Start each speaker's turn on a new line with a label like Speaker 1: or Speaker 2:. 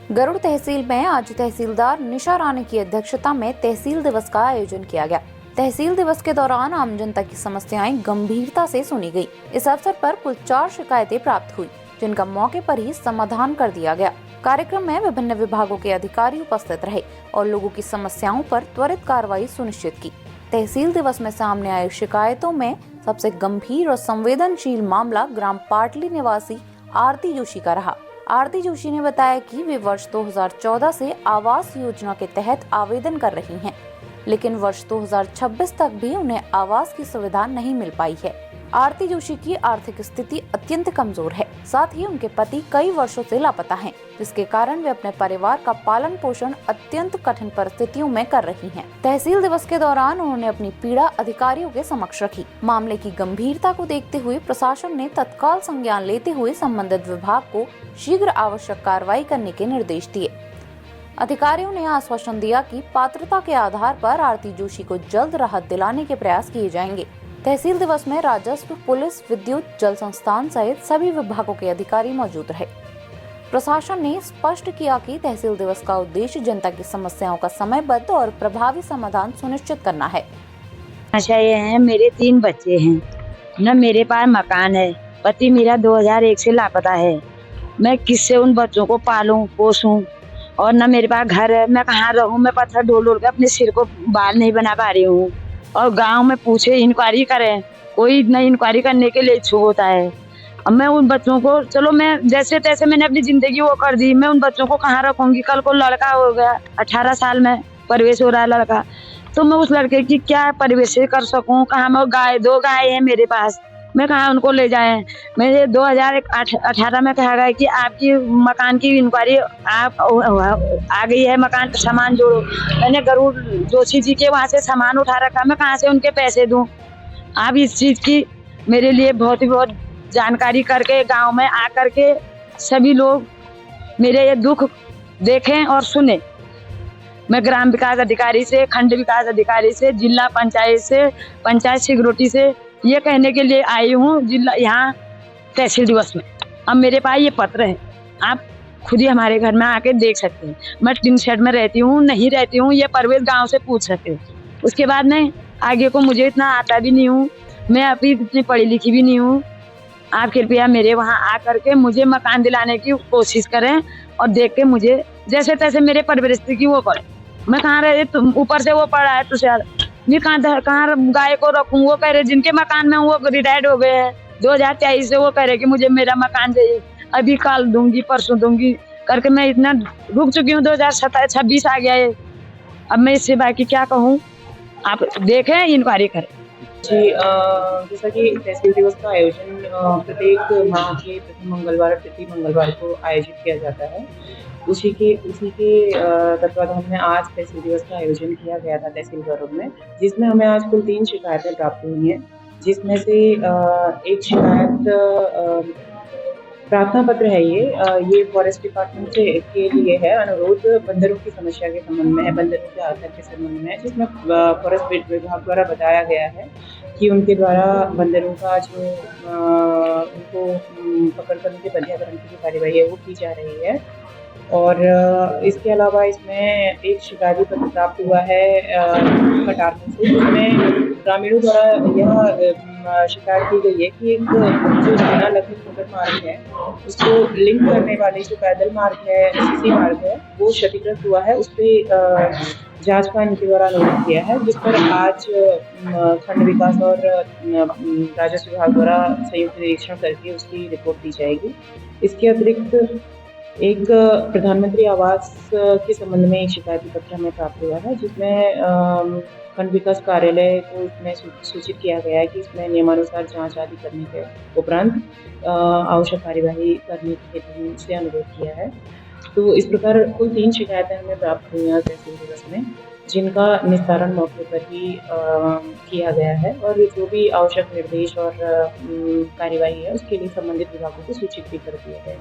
Speaker 1: गरुड़ तहसील में आज तहसीलदार निशा रानी की अध्यक्षता में तहसील दिवस का आयोजन किया गया। तहसील दिवस के दौरान आम जनता की समस्याएं गंभीरता से सुनी गई। इस अवसर पर कुल 4 शिकायतें प्राप्त हुई, जिनका मौके पर ही समाधान कर दिया गया। कार्यक्रम में विभिन्न विभागों के अधिकारी उपस्थित रहे और लोगों की समस्याओं पर त्वरित कार्रवाई सुनिश्चित की। तहसील दिवस में सामने आई शिकायतों में सबसे गंभीर और संवेदनशील मामला ग्राम पाटली निवासी आरती जोशी का रहा। आरती जोशी ने बताया कि वे वर्ष 2014 से आवास योजना के तहत आवेदन कर रही हैं, लेकिन वर्ष 2026 तक भी उन्हें आवास की सुविधा नहीं मिल पाई है। आरती जोशी की आर्थिक स्थिति अत्यंत कमजोर है, साथ ही उनके पति कई वर्षों से लापता हैं, जिसके कारण वे अपने परिवार का पालन पोषण अत्यंत कठिन परिस्थितियों में कर रही हैं। तहसील दिवस के दौरान उन्होंने अपनी पीड़ा अधिकारियों के समक्ष रखी। मामले की गंभीरता को देखते हुए प्रशासन ने तत्काल संज्ञान लेते हुए संबंधित विभाग को शीघ्र आवश्यक कार्रवाई करने के निर्देश दिए। अधिकारियों ने आश्वासन दिया कि पात्रता के आधार पर आरती जोशी को जल्द राहत दिलाने के प्रयास किए जाएंगे। तहसील दिवस में राजस्व, पुलिस, विद्युत, जल संस्थान सहित सभी विभागों के अधिकारी मौजूद रहे। प्रशासन ने स्पष्ट किया कि तहसील दिवस का उद्देश्य जनता की समस्याओं का समयबद्ध और प्रभावी समाधान सुनिश्चित करना है।
Speaker 2: आशा ये है, मेरे 3 बच्चे हैं, न मेरे पास मकान है, पति मेरा 2001 से लापता है। मैं किससे उन बच्चों को पालूं पोसूं, और न मेरे पास घर है। मैं कहाँ रहूं? मैं पत्थर ढोल के अपने सिर को बाल नहीं बना पा रही हूँ। और गांव में पूछे, इंक्वायरी करें, कोई न इंक्वायरी करने के लिए इच्छुक होता है। अब मैं उन बच्चों को, चलो मैं जैसे तैसे मैंने अपनी जिंदगी वो कर दी, मैं उन बच्चों को कहाँ रखूंगी? कल को लड़का हो गया, 18 साल में प्रवेश हो रहा है लड़का, तो मैं उस लड़के की क्या परिवेश कर सकूं? कहाँ मैं 2 गाय है मेरे पास, मैं कहाँ उनको ले जाएं? मेरे 2018 में कहा गया कि आपकी मकान की इंक्वायरी आप आ गई है, मकान का सामान जोड़ो। मैंने गरुड़ जोशी जी के वहाँ से सामान उठा रखा, मैं कहाँ से उनके पैसे दूं? आप इस चीज की मेरे लिए बहुत जानकारी करके गांव में आकर के सभी लोग मेरे ये दुख देखें और सुने। मैं ग्राम विकास अधिकारी से, खंड विकास अधिकारी से, जिला पंचायत से, पंचायत सिक्योरिटी से ये कहने के लिए आई हूँ जिला यहाँ तहसील दिवस में। अब मेरे पास ये पत्र है, आप खुद ही हमारे घर में आके देख सकते हैं। मैं टिन शेड में रहती हूँ, नहीं रहती हूँ, ये परवेश गांव से पूछ सकते हैं। उसके बाद में आगे को मुझे इतना आता भी नहीं हूँ, मैं अभी इतनी पढ़ी लिखी भी नहीं हूँ। आप कृपया मेरे वहाँ आकर के मुझे मकान दिलाने की कोशिश करें और देख के मुझे जैसे तैसे मेरे परवरिश की वो करें। मैं कहाँ रहे, तुम ऊपर से वो पड़ा है तुषार, मैं कहाँ गाय को रखूँ? वो कह रहे जिनके मकान में वो रिटायर्ड हो गए हैं 2023 से, वो कह रहे कि मुझे मेरा मकान चाहिए, अभी कल दूंगी परसों दूंगी करके मैं इतना रुक चुकी हूँ। 2026 आ गया है, अब मैं इससे बाकी क्या कहूँ? आप देखें, इंक्वायरी करें।
Speaker 3: जी, जैसा कि तहसील दिवस का आयोजन प्रत्येक माह के प्रति मंगलवार को आयोजित किया जाता है। उसी के तत्वाधान में आज तहसील दिवस का आयोजन किया गया था तहसील गरुड़ में, जिसमें हमें आज कुल 3 शिकायतें प्राप्त हुई हैं, जिसमें से एक शिकायत प्रार्थना पत्र है। ये फॉरेस्ट डिपार्टमेंट के लिए है। अनुरोध बंदरों की समस्या के संबंध में है, बंदरों के आतंक के संबंध में है, जिसमें फॉरेस्ट विभाग द्वारा बताया गया है कि उनके द्वारा बंदरों का जो उनको पकड़कर उनके बंधियाकरण की जो कार्यवाही है वो की जा रही है। और इसके अलावा इसमें एक शिकायती पत्र प्राप्त हुआ है कटारनी से, जिसमें ग्रामीणों द्वारा यह शिकायत की गई है कि एक जो जाना लखनऊ मार्ग है, उसको लिंक करने वाली जो पैदल मार्ग है, सीसी मार्ग है, वो क्षतिग्रस्त हुआ है। उस पर जांच का इनके द्वारा अनुरोध किया है, जिस पर आज खंड विकास और राजस्व विभाग द्वारा संयुक्त निरीक्षण करके उसकी रिपोर्ट दी जाएगी। इसके अतिरिक्त एक प्रधानमंत्री आवास के संबंध में एक शिकायती पत्र हमें प्राप्त हुआ है, जिसमें खंड विकास कार्यालय को इसमें सूचित किया गया है कि इसमें नियमानुसार जांच आदि करने के उपरांत आवश्यक कार्यवाही करने के हेतु से अनुरोध किया है। तो इस प्रकार कुल 3 शिकायतें हमें प्राप्त हुई हैं तहसील दिवस में, जिनका निस्तारण मौके पर ही किया गया है, और जो भी आवश्यक निर्देश और कार्यवाही है उसके लिए संबंधित विभागों को सूचित भी कर दिया गया है।